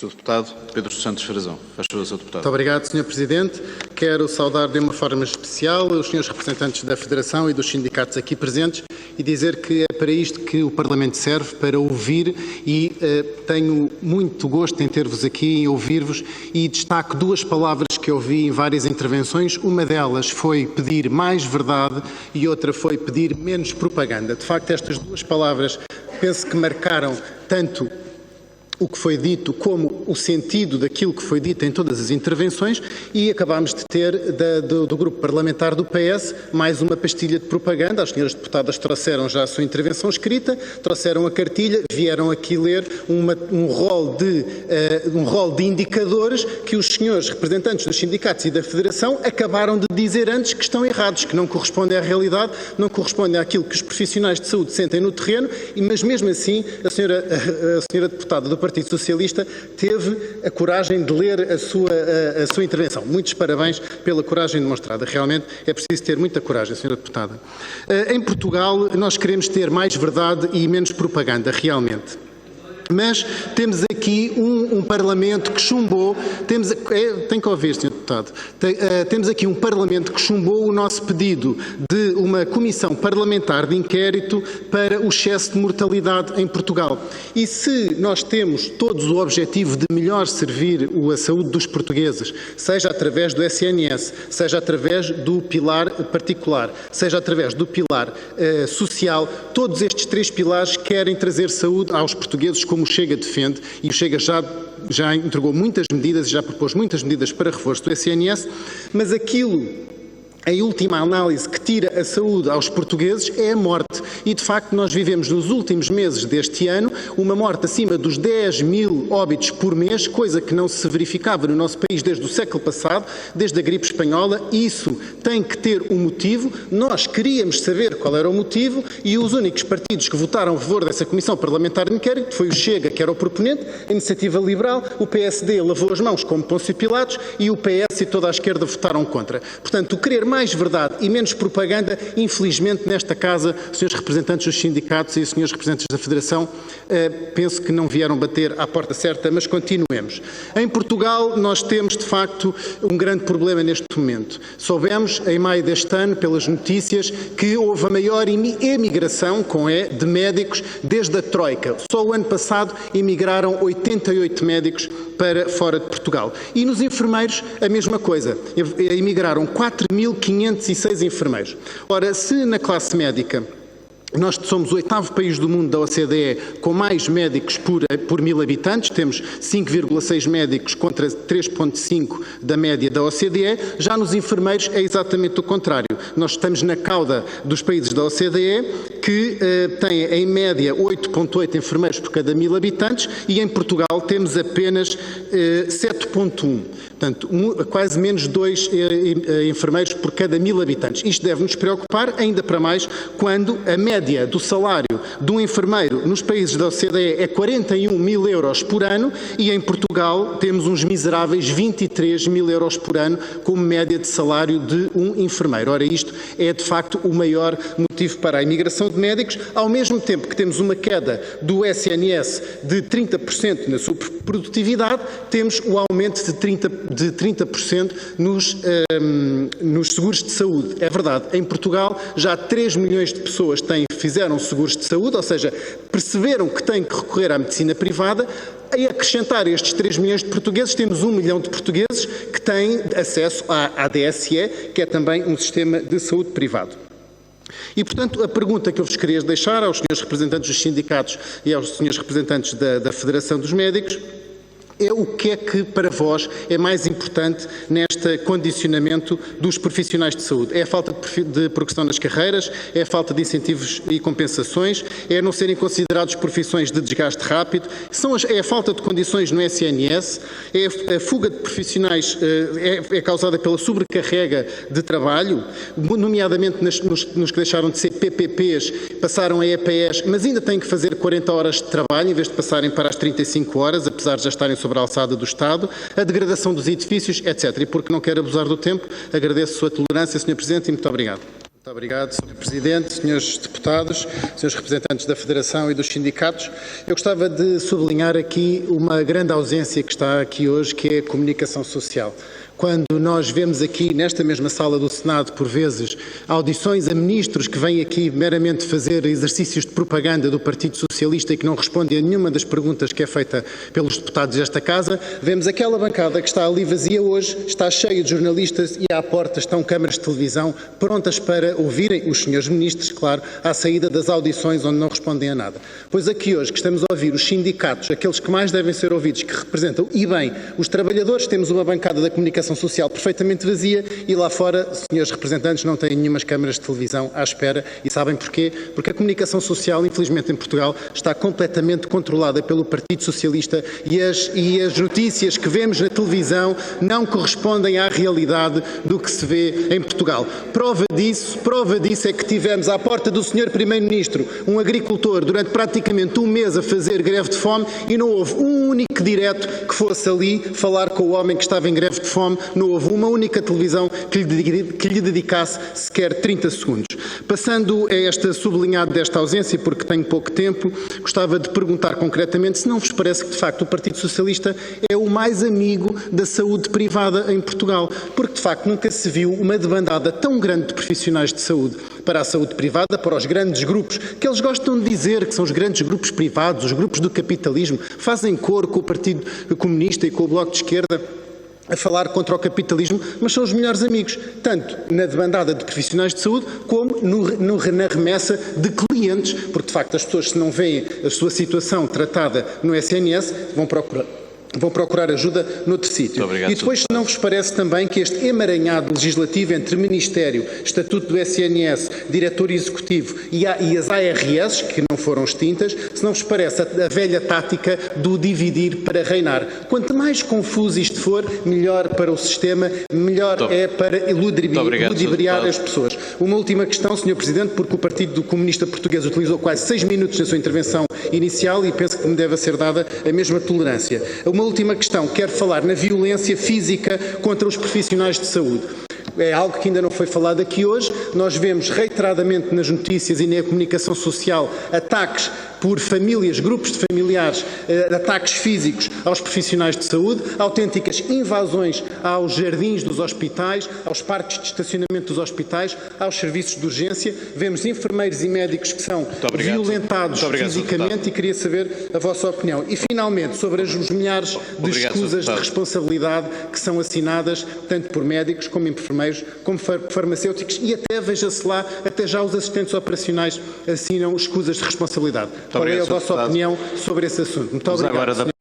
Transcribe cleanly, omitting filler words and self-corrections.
Sr. Deputado Pedro Santos Frazão. Faz favor, Sr. Deputado. Muito obrigado, Sr. Presidente. Quero saudar de uma forma especial os senhores representantes da Federação e dos sindicatos aqui presentes e dizer que é para isto que o Parlamento serve, para ouvir, e tenho muito gosto em ter-vos aqui, em ouvir-vos, e destaco duas palavras que ouvi em várias intervenções. Uma delas foi pedir mais verdade e outra foi pedir menos propaganda. De facto, estas duas palavras penso que marcaram tanto o que foi dito como o sentido daquilo que foi dito em todas as intervenções, e acabámos de ter do grupo parlamentar do PS mais uma pastilha de propaganda. As senhoras deputadas trouxeram já a sua intervenção escrita, trouxeram a cartilha, vieram aqui ler um rol de indicadores que os senhores representantes dos sindicatos e da Federação acabaram de dizer antes que estão errados, que não correspondem à realidade, não correspondem àquilo que os profissionais de saúde sentem no terreno, mas mesmo assim a senhora deputada do Partido Socialista teve a coragem de ler a sua intervenção. Muitos parabéns pela coragem demonstrada. Realmente é preciso ter muita coragem, Sra. Deputada. Em Portugal nós queremos ter mais verdade e menos propaganda, realmente. Mas temos aqui um Parlamento que chumbou, tem que ouvir, Sr. Deputado, temos aqui um Parlamento que chumbou o nosso pedido de uma comissão parlamentar de inquérito para o excesso de mortalidade em Portugal. E se nós temos todos o objetivo de melhor servir a saúde dos portugueses, seja através do SNS, seja através do pilar particular, seja através do pilar social, todos estes três pilares querem trazer saúde aos portugueses, como o Chega defende, e o Chega já entregou muitas medidas e já propôs muitas medidas para reforço do SNS, mas aquilo, em última análise, que tira a saúde aos portugueses é a morte. E, de facto, nós vivemos nos últimos meses deste ano uma morte acima dos 10 mil óbitos por mês, coisa que não se verificava no nosso país desde o século passado, desde a gripe espanhola. Isso tem que ter um motivo. Nós queríamos saber qual era o motivo e os únicos partidos que votaram a favor dessa Comissão Parlamentar de Inquérito foi o Chega, que era o proponente, a Iniciativa Liberal, o PSD lavou as mãos como Pôncio Pilatos e o PS e toda a esquerda votaram contra. Portanto, o querer mais verdade e menos propaganda, infelizmente, nesta Casa, senhores representantes dos sindicatos e senhores representantes da Federação, penso que não vieram bater à porta certa, mas continuemos. Em Portugal, nós temos, de facto, um grande problema neste momento. Soubemos, em maio deste ano, pelas notícias, que houve a maior emigração, de médicos desde a Troika. Só o ano passado emigraram 88 médicos para fora de Portugal. E nos enfermeiros, a mesma coisa. Emigraram 4.506 enfermeiros. Ora, se na classe médica nós somos o 8º país do mundo da OCDE com mais médicos por 1000 habitantes, temos 5,6 médicos contra 3,5 da média da OCDE, já nos enfermeiros é exatamente o contrário. Nós estamos na cauda dos países da OCDE, que têm em média 8,8 enfermeiros por cada 1000 habitantes, e em Portugal temos apenas 7,1. Portanto, quase menos 2 enfermeiros por cada 1000 habitantes. Isto deve nos preocupar, ainda para mais, quando a média do salário de um enfermeiro nos países da OCDE é 41 mil euros por ano e em Portugal temos uns miseráveis 23 mil euros por ano como média de salário de um enfermeiro. Ora, isto é de facto o maior motivo para a imigração de médicos, ao mesmo tempo que temos uma queda do SNS de 30% na sua produtividade, temos o aumento de 30% nos seguros de saúde. É verdade, em Portugal já 3 milhões de pessoas fizeram seguros de saúde, ou seja, perceberam que têm que recorrer à medicina privada. A acrescentar estes 3 milhões de portugueses, temos 1 milhão de portugueses que têm acesso à DSE, que é também um sistema de saúde privado. E, portanto, a pergunta que eu vos queria deixar aos senhores representantes dos sindicatos e aos senhores representantes da Federação dos Médicos é o que é que para vós é mais importante neste condicionamento dos profissionais de saúde? É a falta de progressão nas carreiras? É a falta de incentivos e compensações? É não serem considerados profissões de desgaste rápido? É a falta de condições no SNS? É a fuga de profissionais é causada pela sobrecarrega de trabalho, nomeadamente nos que deixaram de ser PPPs, passaram a EPS, mas ainda têm que fazer 40 horas de trabalho em vez de passarem para as 35 horas, apesar de já estarem sobre a alçada do Estado, a degradação dos edifícios, etc. E porque não quero abusar do tempo, agradeço a sua tolerância, Sr. Presidente, e muito obrigado. Muito obrigado, Sr. Presidente, Srs. Deputados, Srs. Representantes da Federação e dos sindicatos. Eu gostava de sublinhar aqui uma grande ausência que está aqui hoje, que é a comunicação social. Quando nós vemos aqui, nesta mesma sala do Senado, por vezes, audições a ministros que vêm aqui meramente fazer exercícios de propaganda do Partido Socialista e que não respondem a nenhuma das perguntas que é feita pelos deputados desta Casa, vemos aquela bancada que está ali vazia hoje, está cheia de jornalistas e à porta estão câmaras de televisão prontas para ouvirem os senhores ministros, claro, à saída das audições onde não respondem a nada. Pois aqui hoje que estamos a ouvir os sindicatos, aqueles que mais devem ser ouvidos, que representam, e bem, os trabalhadores, temos uma bancada da comunicação social perfeitamente vazia e lá fora, senhores representantes, não têm nenhumas câmaras de televisão à espera e sabem porquê? Porque a comunicação social, infelizmente em Portugal, está completamente controlada pelo Partido Socialista e as notícias que vemos na televisão não correspondem à realidade do que se vê em Portugal. Prova disso é que tivemos à porta do senhor Primeiro-Ministro um agricultor durante praticamente um mês a fazer greve de fome e não houve um único direto que fosse ali falar com o homem que estava em greve de fome. Não houve uma única televisão que lhe dedicasse sequer 30 segundos. Passando a esta sublinhado desta ausência, porque tenho pouco tempo, gostava de perguntar concretamente se não vos parece que, de facto, o Partido Socialista é o mais amigo da saúde privada em Portugal, porque, de facto, nunca se viu uma debandada tão grande de profissionais de saúde para a saúde privada, para os grandes grupos, que eles gostam de dizer que são os grandes grupos privados, os grupos do capitalismo, fazem cor com o Partido Comunista e com o Bloco de Esquerda, a falar contra o capitalismo, mas são os melhores amigos, tanto na debandada de profissionais de saúde, como na remessa de clientes, porque de facto as pessoas, se não veem a sua situação tratada no SNS, vão procurar ajuda noutro sítio. Obrigado, e depois, se não vos parece também que este emaranhado legislativo entre Ministério, Estatuto do SNS, Diretor Executivo e as ARS, que não foram extintas, se não vos parece a velha tática do dividir para reinar. Quanto mais confuso isto for, melhor para o sistema, melhor é para ludibriar as pessoas. Uma última questão, Sr. Presidente, porque o Partido Comunista Português utilizou quase 6 minutos na sua intervenção inicial e penso que me deve ser dada a mesma tolerância. Uma última questão, quero falar na violência física contra os profissionais de saúde. É algo que ainda não foi falado aqui hoje. Nós vemos reiteradamente nas notícias e na comunicação social ataques por famílias, grupos de familiares, ataques físicos aos profissionais de saúde, autênticas invasões aos jardins dos hospitais, aos parques de estacionamento dos hospitais, aos serviços de urgência. Vemos enfermeiros e médicos que são violentados fisicamente e queria saber a vossa opinião. E, finalmente, sobre os milhares de escusas de responsabilidade que são assinadas tanto por médicos como enfermeiros, como farmacêuticos e até, veja-se lá, até já os assistentes operacionais assinam escusas de responsabilidade. Qual é a vossa opinião sobre esse assunto? Muito obrigado.